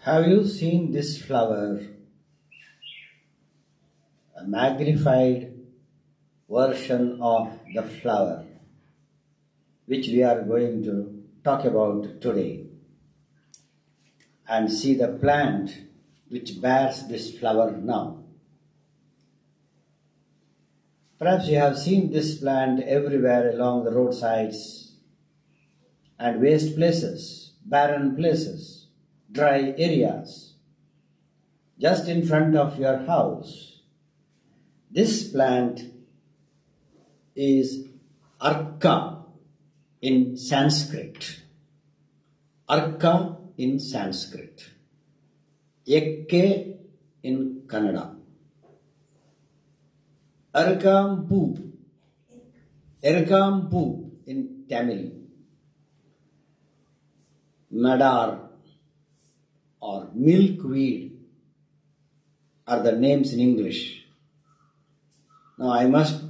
Have you seen this flower? A magnified version of the flower which we are going to talk about today, and see the plant which bears this flower now. Perhaps you have seen this plant everywhere along the roadsides and waste places, barren places, dry areas, just in front of your house. This plant is Arka in Sanskrit. Arka in Sanskrit. Ekke in Kannada. Erkampu in Tamil. Madar or milkweed are the names in English. Now I must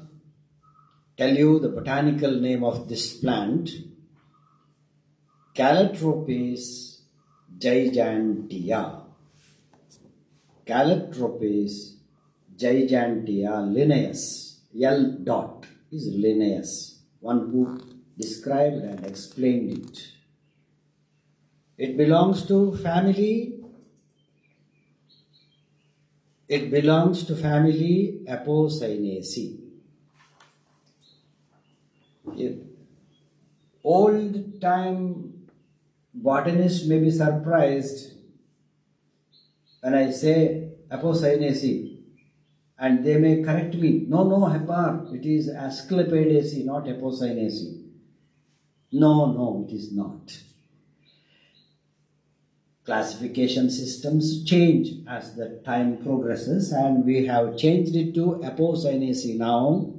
tell you the botanical name of this plant. Calotropis gigantea. Calotropis gigantea Linnaeus. L. dot is Linnaeus, one who described and explained it. It belongs to family Apocynaceae. Old time botanists may be surprised when I say Apocynaceae, and they may correct me. No, Hebbar, it is Asclepiadaceae, not Apocynaceae. No, it is not. Classification systems change as the time progresses, and we have changed it to Apocynaceae now,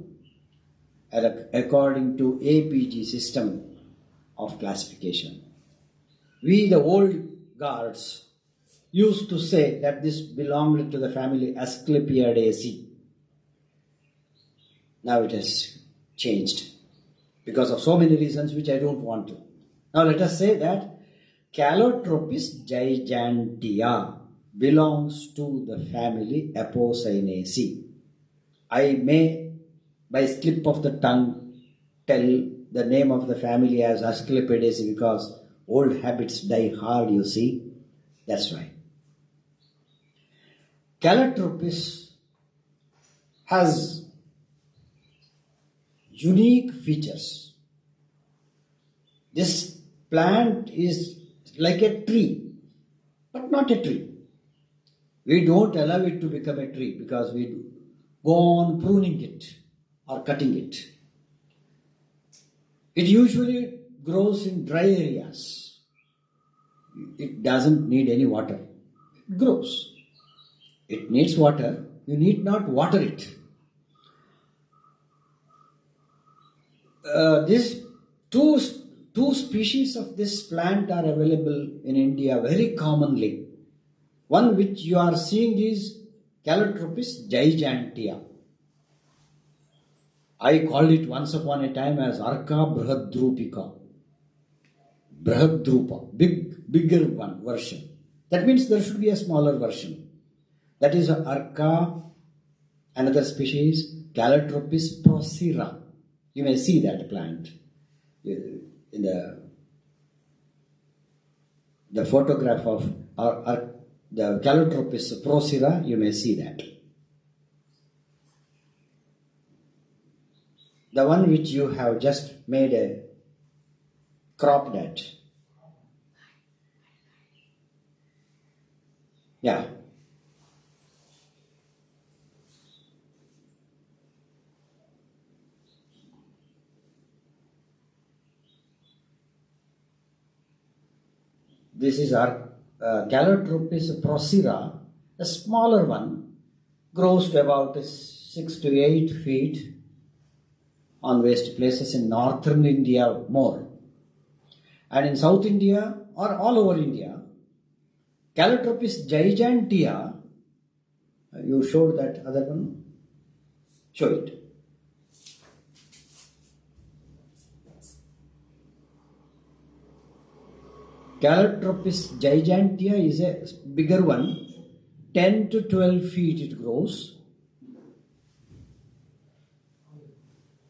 according to APG system of classification. We, the old guards, used to say that this belonged to the family Asclepiadaceae. Now it has changed because of so many reasons which I don't want to. Now let us say that Calotropis gigantea belongs to the family Apocynaceae. I may, by slip of the tongue, tell the name of the family as Asclepiadaceae because old habits die hard, you see. That's why. Calotropis has unique features. This plant is like a tree, but not a tree. We don't allow it to become a tree because we go on pruning it or cutting it. It usually grows in dry areas. It doesn't need any water. It grows. It needs water. You need not water it. These two species of this plant are available in India very commonly. One which you are seeing is Calotropis gigantea. I called it once upon a time as Arka Brahadrupika. Brahadrupa, bigger one version. That means there should be a smaller version. That is Arka, another species, Calotropis procera. You may see that plant in the photograph of the Calotropis procera. You may see that. The one which you have just made a cropped at. Yeah. This is our Calotropis procera, a smaller one, grows to about 6 to 8 feet on waste places in northern India more. And in South India or all over India, Calotropis gigantea, you showed that other one? Show it. Calotropis gigantea is a bigger one, 10 to 12 feet it grows.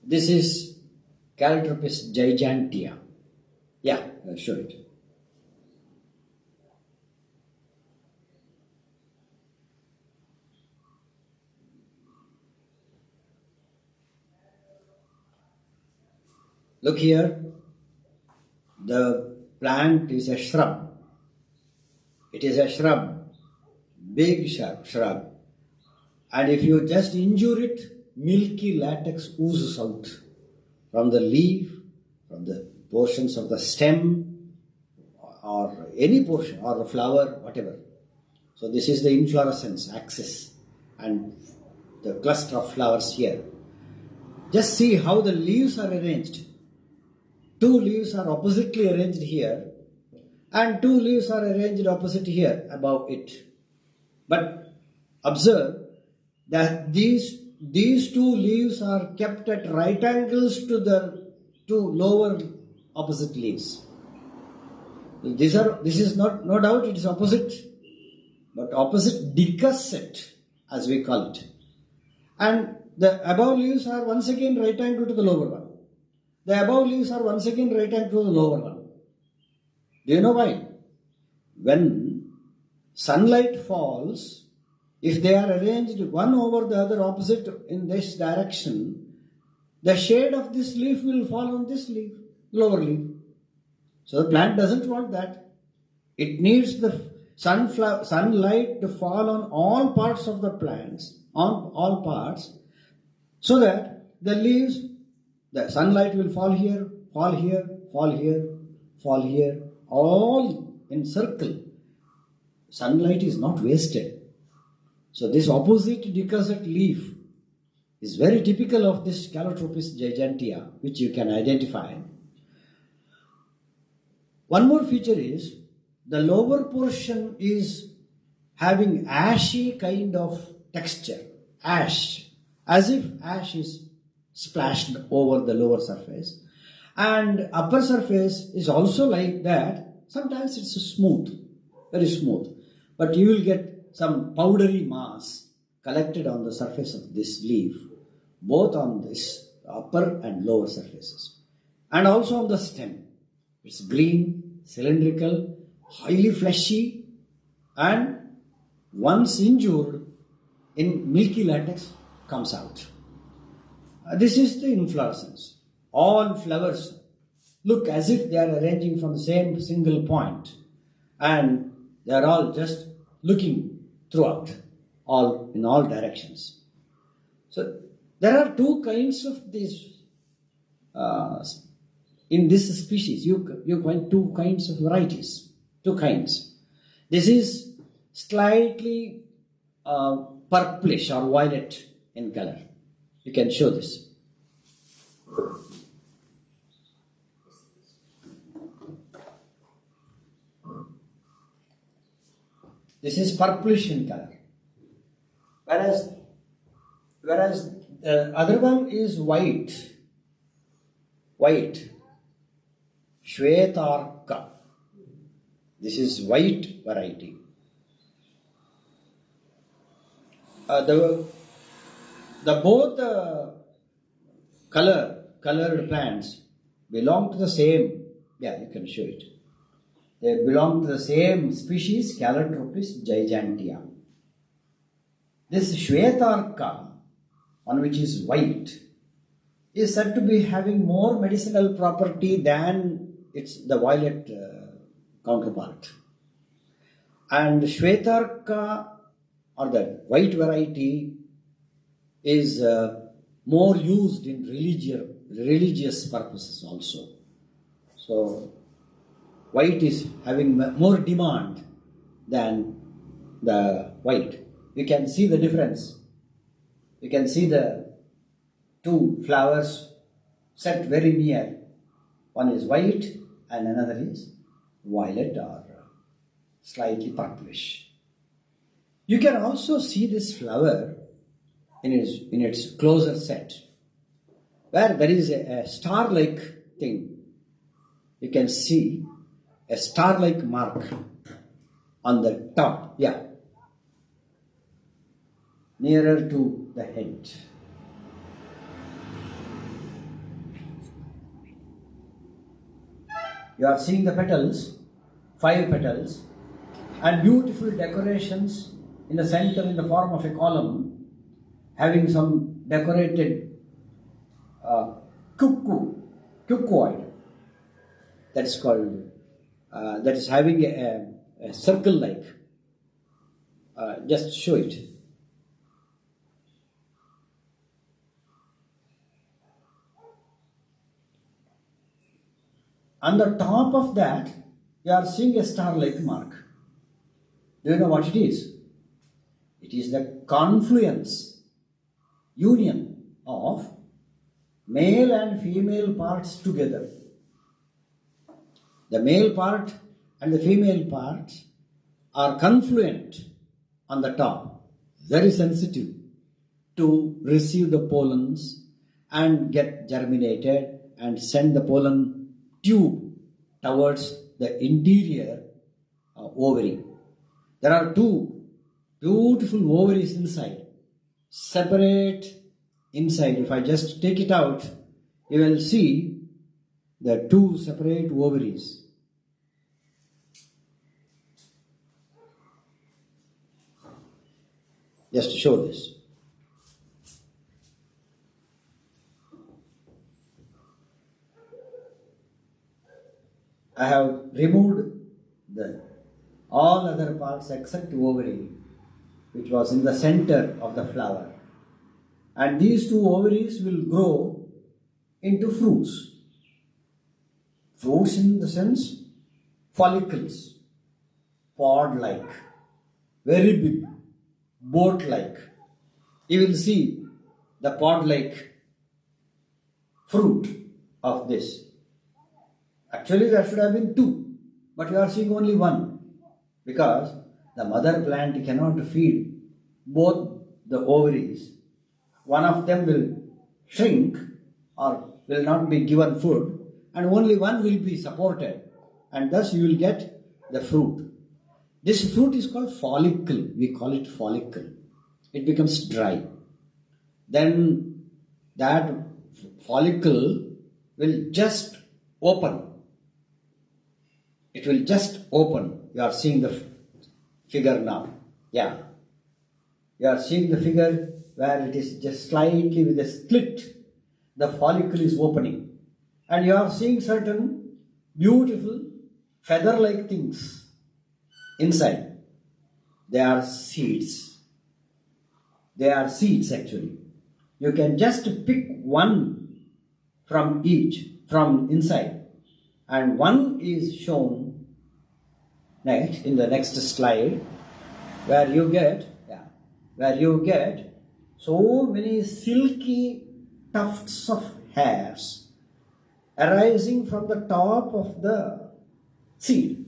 This is Calotropis gigantea. Yeah, I'll show it. Look here, the plant is a shrub. It is a shrub, big shrub. And if you just injure it, milky latex oozes out from the leaf, from the portions of the stem, or any portion, or the flower, whatever. So this is the inflorescence axis and the cluster of flowers here. Just see how the leaves are arranged. Two leaves are oppositely arranged here, and two leaves are arranged opposite here above it. But observe that these two leaves are kept at right angles to the two lower opposite leaves. This is not, no doubt it is opposite, but opposite decussate as we call it. And the above leaves are once again right angle to the lower one. The above leaves are once again right angle to the lower one. Do you know why? When sunlight falls, if they are arranged one over the other opposite in this direction, the shade of this leaf will fall on this leaf, lower leaf. So the plant doesn't want that. It needs the sunlight to fall on all parts of the plants, on all parts, so that the leaves, the sunlight will fall here, fall here, fall here, fall here, all in circle. Sunlight is not wasted. So this opposite decussate leaf is very typical of this Calotropis gigantea, which you can identify. One more feature is the lower portion is having ashy kind of texture, ash, as if ash is splashed over the lower surface, and upper surface is also like that. Sometimes it's smooth, very smooth, but you will get some powdery mass collected on the surface of this leaf, both on this upper and lower surfaces, and also on the stem. It's green, cylindrical, highly fleshy, and once injured in milky latex comes out. This is the inflorescence. All flowers look as if they are arranging from the same single point, and they are all just looking throughout, all in all directions. So there are two kinds of these in this species. You find two kinds of varieties, two kinds. This is slightly purplish or violet in color. You can show this. This is purplish in color, whereas the other one is white, Shvetarka. This is white variety. Both colored plants belong to the same. Yeah, you can show it. They belong to the same species, Calotropis gigantea. This Shvetarka, one which is white, is said to be having more medicinal property than the violet counterpart. And Shvetarka, or the white variety, is more used in religious purposes also. So white is having more demand than the white. You can see the difference. You can see the two flowers set very near. One is white and another is violet or slightly purplish. You can also see this flower in its closer set, where there is a star-like thing. You can see a star-like mark on the top. Yeah. Nearer to the head. You are seeing the petals, 5 petals, and beautiful decorations in the center in the form of a column, having some decorated cucoid. That is called, that is having a circle-like. Just show it. On the top of that, you are seeing a star-like mark. Do you know what it is? It is the confluence, union of male and female parts together. The male part and the female part are confluent on the top, very sensitive to receive the pollens and get germinated and send the pollen tube towards the interior ovary. There are 2 beautiful ovaries inside, separate inside. If I just take it out, you will see the 2 separate ovaries. Just to show this. I have removed all other parts except ovary, which was in the center of the flower. And these 2 ovaries will grow into fruits. Fruits in the sense, follicles, pod-like, very big, boat-like. You will see the pod-like fruit of this. Actually, there should have been 2, but you are seeing only 1, because the mother plant cannot feed both the ovaries. One of them will shrink or will not be given food, and only one will be supported, and thus you will get the fruit. This fruit is called follicle. We call it follicle. It becomes dry. Then that follicle will just open. It will just open. You are seeing the figure now. Yeah. You are seeing the figure where it is just slightly with a slit. The follicle is opening. And you are seeing certain beautiful feather-like things inside. They are seeds. They are seeds actually. You can just pick one from each, from inside. And one is shown next in the next slide, where you get so many silky tufts of hairs arising from the top of the seed.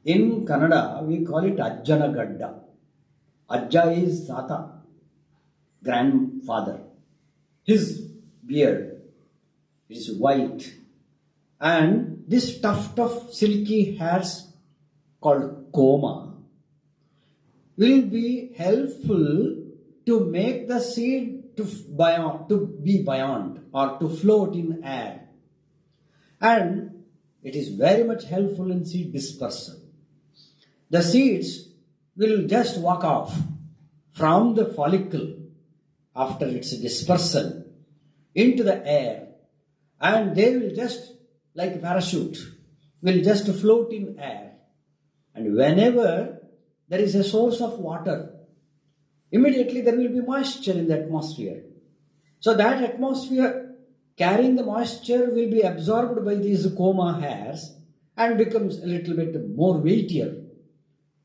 In Kannada, we call it Ajjana Gadda. Ajja is Tata, grandfather. His beard is white. And this tuft of silky hairs called coma will be helpful to make the seed to be buoyant or to float in air. And it is very much helpful in seed dispersal. The seeds will just walk off from the follicle after its dispersal into the air, and they will just, like a parachute, will just float in air. And whenever there is a source of water, immediately there will be moisture in the atmosphere. So that atmosphere carrying the moisture will be absorbed by these coma hairs and becomes a little bit more weightier.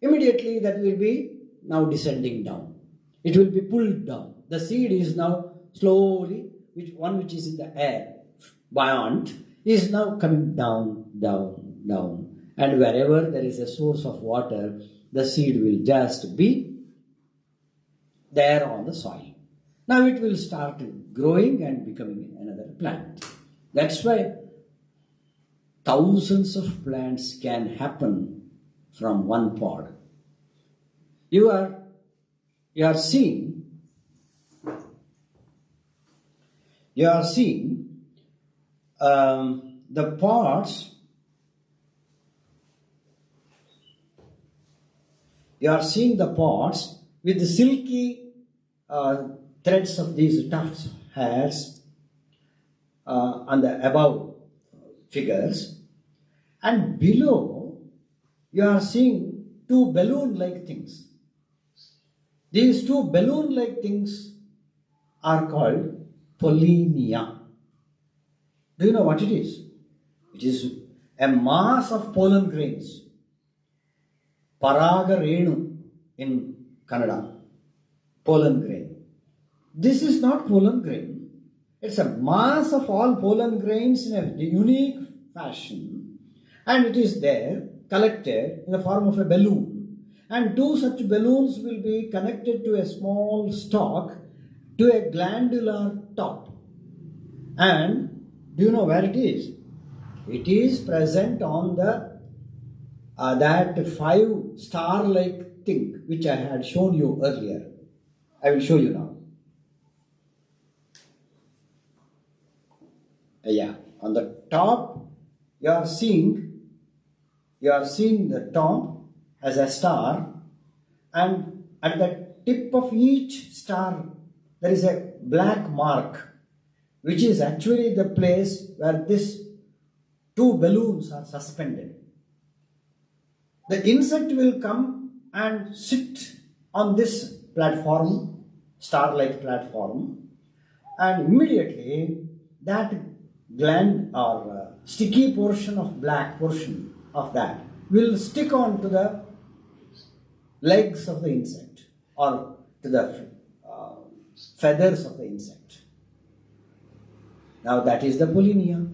Immediately that will be now descending down. It will be pulled down. The seed is now slowly, which is in the air, buoyant, is now coming down, down, down. And wherever there is a source of water, the seed will just be there on the soil. Now it will start growing and becoming another plant. That's why thousands of plants can happen from one pod. You are seeing the pods. You are seeing the pods with the silky threads of these tufts hairs on the above figures, and below you are seeing two balloon-like things. These two balloon-like things are called pollinia. Do you know what it is? It is a mass of pollen grains. Paraga Renu in Kannada. Pollen grain. This is not pollen grain. It's a mass of all pollen grains in a unique fashion, and it is there collected in the form of a balloon. And two such balloons will be connected to a small stalk to a glandular top. And do you know where it is? It is present on the that 5 star-like thing which I had shown you earlier. I will show you now. Yeah, on the top you are seeing the top as a star, and at the tip of each star there is a black mark, which is actually the place where these two balloons are suspended. The insect will come and sit on this platform, star-like platform, and immediately that gland or sticky portion of black portion of that will stick on to the legs of the insect or to the feathers of the insect. Now that is the pollinia,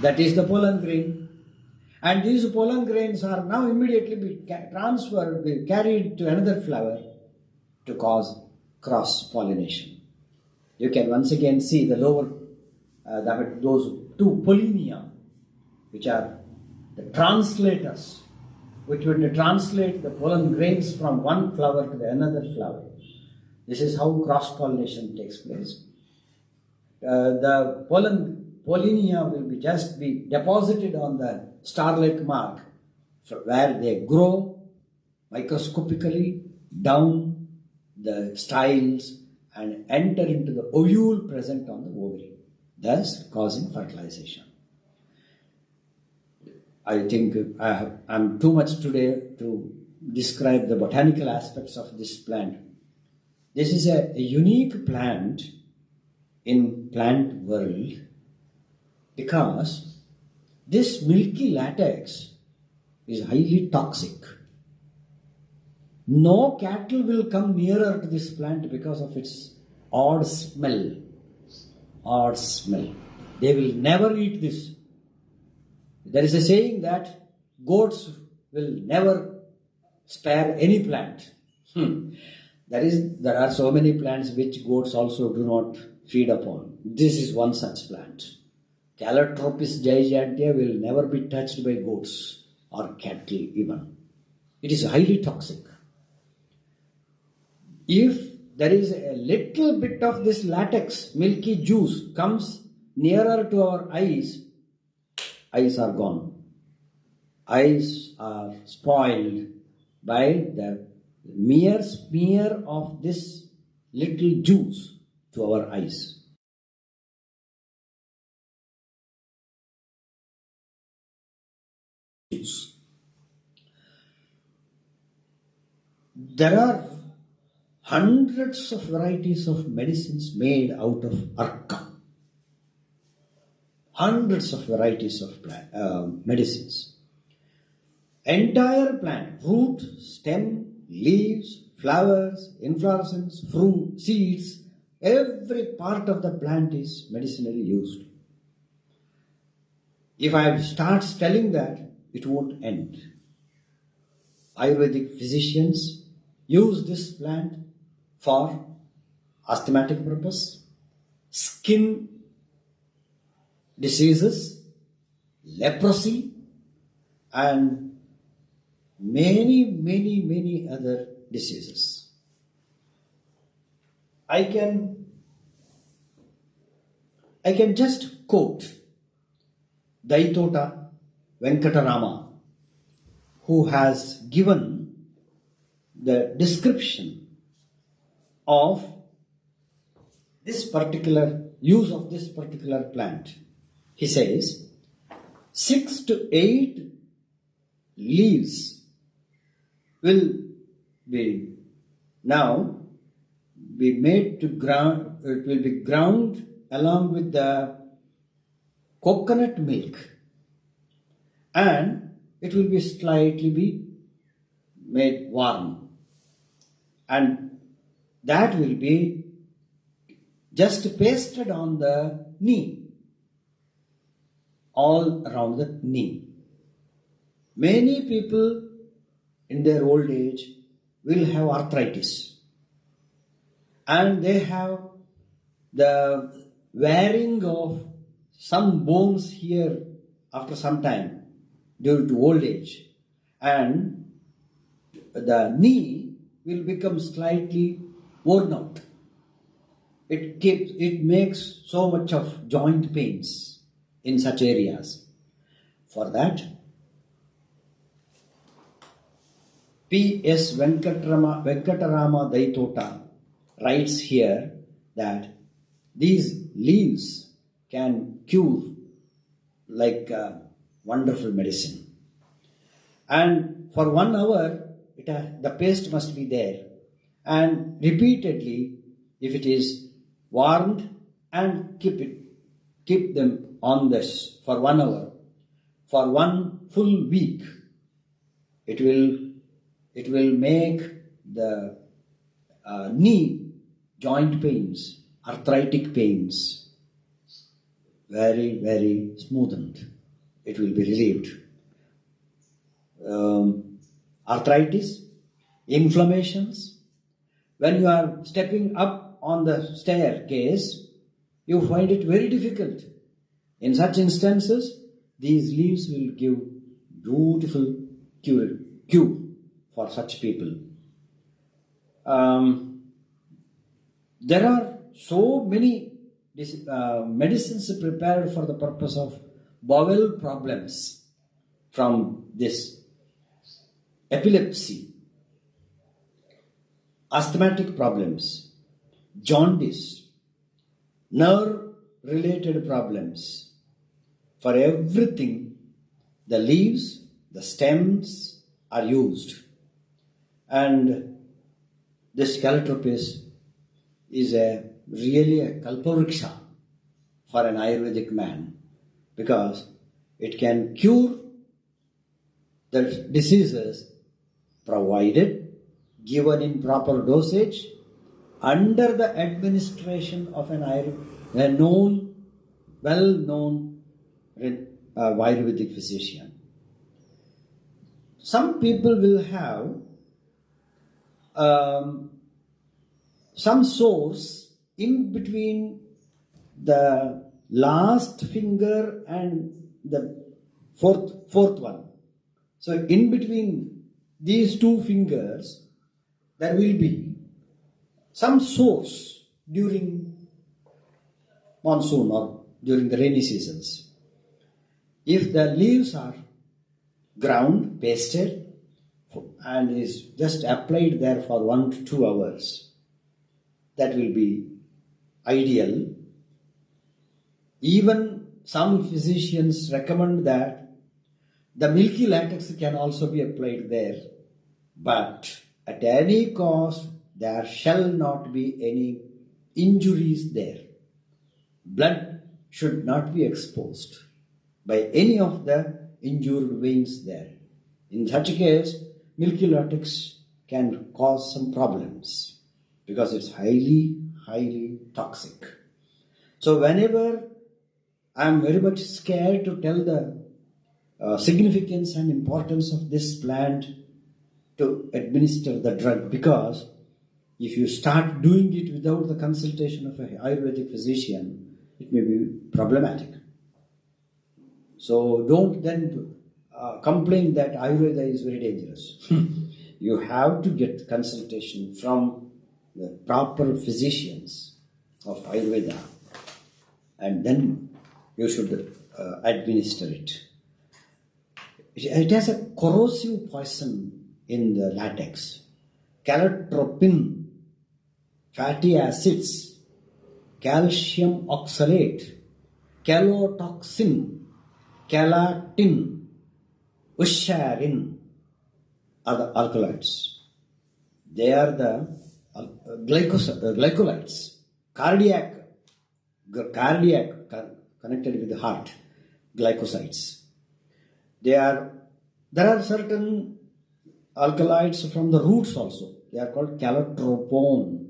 that is the pollen grain, and these pollen grains are now immediately be transferred, be carried to another flower to cause cross-pollination. You can once again see the lower, those two pollinia, which are the translators, which would translate the pollen grains from one flower to the another flower. This is how cross-pollination takes place. The pollinia will be deposited on the star-like mark, where they grow microscopically down the styles and enter into the ovule present on the ovary, thus causing fertilization. I think I'm too much today to describe the botanical aspects of this plant. This is a unique plant in plant world because this milky latex is highly toxic. No cattle will come nearer to this plant because of its odd smell. Odd smell. They will never eat this. There is a saying that goats will never spare any plant. There are so many plants which goats also do not feed upon. This is one such plant. Calotropis gigantea will never be touched by goats or cattle even. It is highly toxic. If there is a little bit of this latex, milky juice comes nearer to our eyes are gone. Eyes are spoiled by the mere smear of this little juice to our eyes. There are hundreds of varieties of medicines made out of arka. Hundreds of varieties of medicines. Entire plant, root, stem, leaves, flowers, inflorescence, fruit, seeds, every part of the plant is medicinally used. If I start telling that, it won't end. Ayurvedic physicians use this plant for asthmatic purpose, skin diseases, leprosy, and many other diseases. I can just quote Daitota Venkatarama, who has given the description of this particular use of this particular plant. He says 6 to 8 leaves will be now be made to ground. It will be ground along with the coconut milk, and it will be slightly be made warm, and that will be just pasted on the knee, all around the knee. Many people in their old age will have arthritis, and they have the wearing of some bones here after some time due to old age, and the knee will become slightly worn out. It makes so much of joint pains in such areas. For that, P.S. Venkatarama Daitota writes here that these leaves can cure like a wonderful medicine. And for 1 hour, the paste must be there. And repeatedly, if it is warmed, and keep them on this for 1 hour, for 1 full week, it will make the knee joint pains, arthritic pains, very smoothened. It will be relieved. Arthritis, inflammations. When you are stepping up on the staircase, you find it very difficult. In such instances, these leaves will give beautiful cure for such people. There are so many medicines prepared for the purpose of bowel problems, from this epilepsy, asthmatic problems, jaundice, nerve-related problems. For everything, the leaves, the stems are used. And this Calotropis is really a kalpavriksha for an Ayurvedic man, because it can cure the diseases provided, given in proper dosage, under the administration of a well-known Ayurvedic physician. Some people will have some sores in between the last finger and the fourth one. So in between these 2 fingers, there will be some sores during monsoon or during the rainy seasons. If the leaves are ground, pasted, and is just applied there for 1 to 2 hours, that will be ideal. Even some physicians recommend that the milky latex can also be applied there, but at any cost, there shall not be any injuries there. Blood should not be exposed by any of the injured veins there. In such a case, milky latex can cause some problems because it's highly toxic. So whenever I am very much scared to tell the significance and importance of this plant to administer the drug, because if you start doing it without the consultation of an Ayurvedic physician, it may be problematic. So don't then complain that Ayurveda is very dangerous. You have to get consultation from the proper physicians of Ayurveda, and then you should administer it. It has a corrosive poison in the latex. Calotropin, fatty acids, calcium oxalate, calotoxin, calatin, usharin are the alkaloids. They are the glycolides, cardiac connected with the heart, glycosides. There are certain alkaloids from the roots also. They are called calotropone.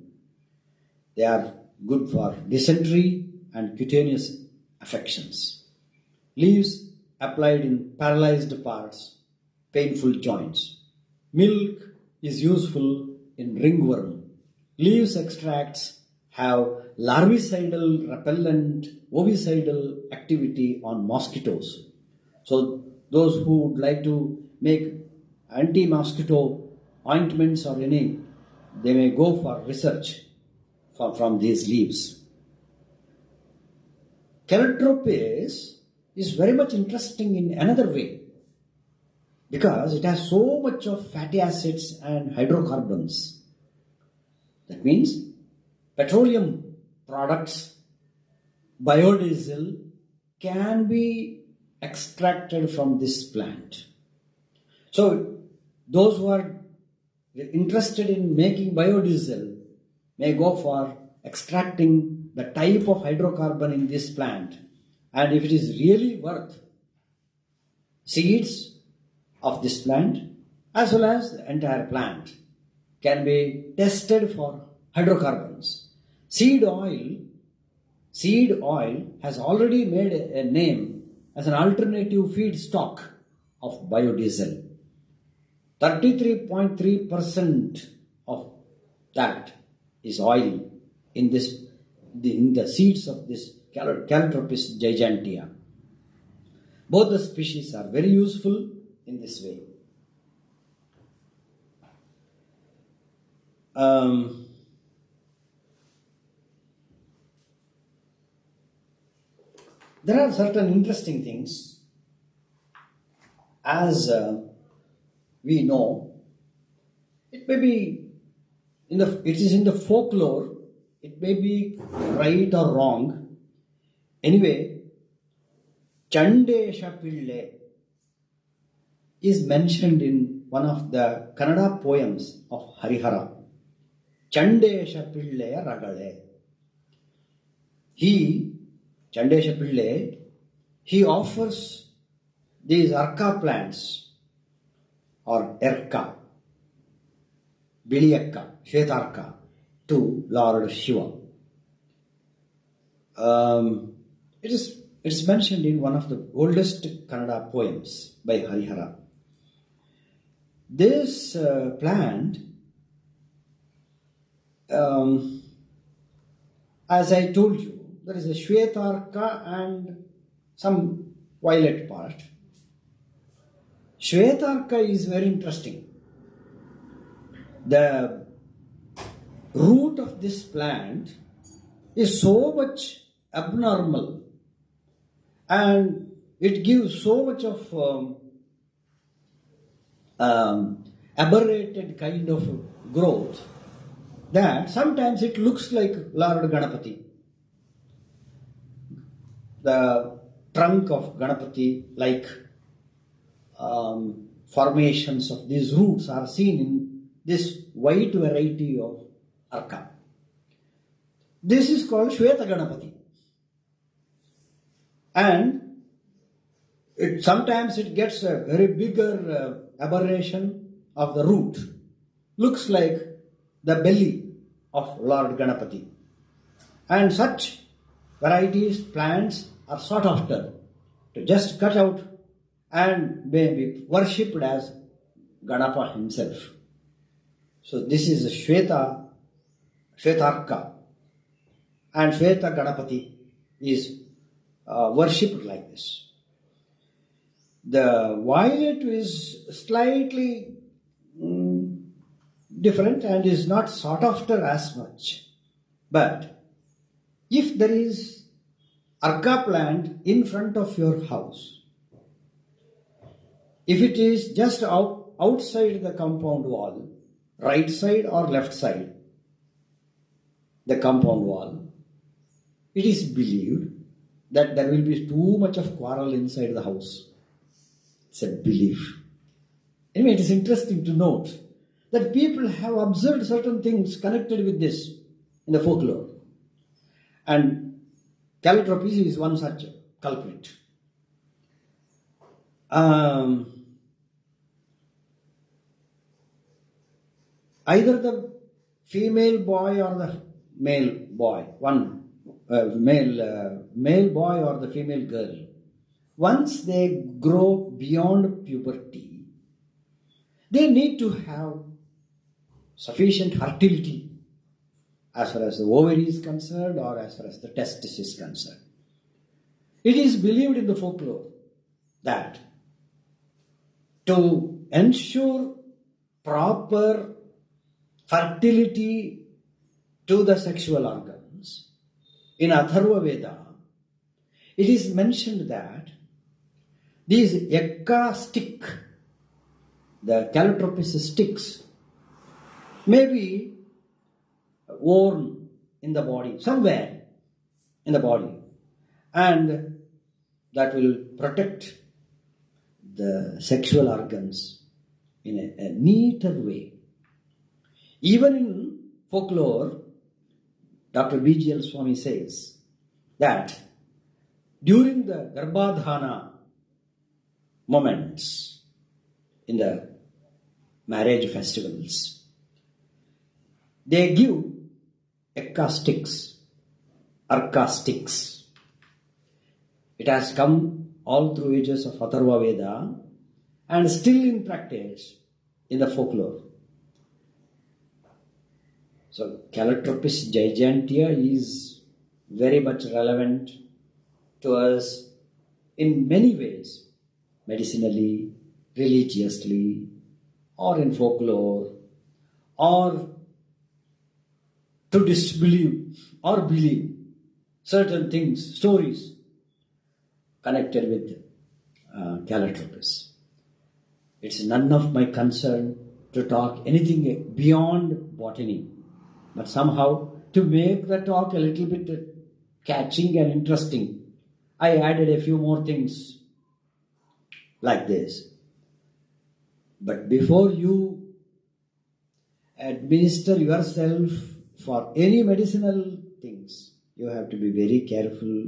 They are good for dysentery and cutaneous affections. Leaves applied in paralyzed parts, painful joints. Milk is useful in ringworm. Leaves extracts have larvicidal, repellent, ovicidal activity on mosquitoes. So those who would like to make anti-mosquito ointments or any, they may go for research from these leaves. Calotropis is very much interesting in another way because it has so much of fatty acids and hydrocarbons. That means petroleum products, biodiesel can be extracted from this plant. So those who are interested in making biodiesel may go for extracting the type of hydrocarbon in this plant, and if it is really worth, seeds of this plant as well as the entire plant can be tested for hydrocarbons. Seed oil has already made a name as an alternative feedstock of biodiesel. 33.3% of that is oil in the seeds of this Calotropis gigantea. Both the species are very useful in this way. There are certain interesting things. As we know, it may be it is in the folklore. It may be right or wrong. Anyway, Chandesha Pille is mentioned in one of the Kannada poems of Harihara. Chandesha Pille Ragale. Chandesha Pille, he offers these arka plants or erka, biliyakka, shetarka to Lord Shiva. It's mentioned in one of the oldest Kannada poems by Harihara. This plant, as I told you, there is a Shvetarka and some violet part. Shvetarka is very interesting. The root of this plant is so much abnormal and it gives so much of aberrated kind of growth that sometimes it looks like Lord Ganapati. The trunk of Ganapati, like formations of these roots are seen in this white variety of arka. This is called Shweta Ganapati. And sometimes it gets a very bigger aberration of the root. Looks like the belly of Lord Ganapati. And such varieties, plants are sought after to just cut out and may be worshipped as Ganapa himself. So this is a Shvetarka, and Shveta Ganapati is worshipped like this. The violet is slightly different and is not sought after as much. But if there is arka plant in front of your house, if it is just outside the compound wall, right side or left side, the compound wall, it is believed that there will be too much of quarrel inside the house. It's a belief. Anyway, it is interesting to note that people have observed certain things connected with this in the folklore. And Calotropis is one such culprit. Either the female boy or the male boy, male boy or the female girl, once they grow beyond puberty, they need to have sufficient fertility as far as the ovary is concerned or as far as the testis is concerned. It is believed in the folklore that to ensure proper fertility to the sexual organs, in Atharva Veda, it is mentioned that these ekka stick, the Calotropis sticks, may be worn in the body, somewhere in the body, and that will protect the sexual organs in a neater way. Even in folklore, Dr. B.G.L. Swami says that during the Garbhadhana moments in the marriage festivals, they give ekka sticks, arka sticks. It has come all through ages of Atharva Veda and still in practice in the folklore. So Calotropis gigantea is very much relevant to us in many ways, medicinally, religiously, or in folklore, or to disbelieve or believe certain things, stories connected with Calotropis. It's none of my concern to talk anything beyond botany, but somehow to make the talk a little bit catching and interesting, I added a few more things like this. But before you administer yourself for any medicinal things, you have to be very careful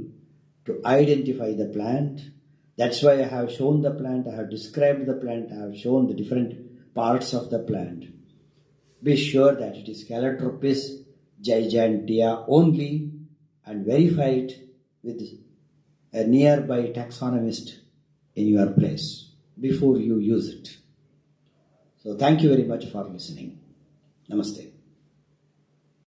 to identify the plant. That's why I have shown the plant, I have described the plant, I have shown the different parts of the plant. Be sure that it is Calotropis gigantea only and verify it with a nearby taxonomist in your place before you use it. So thank you very much for listening. Namaste.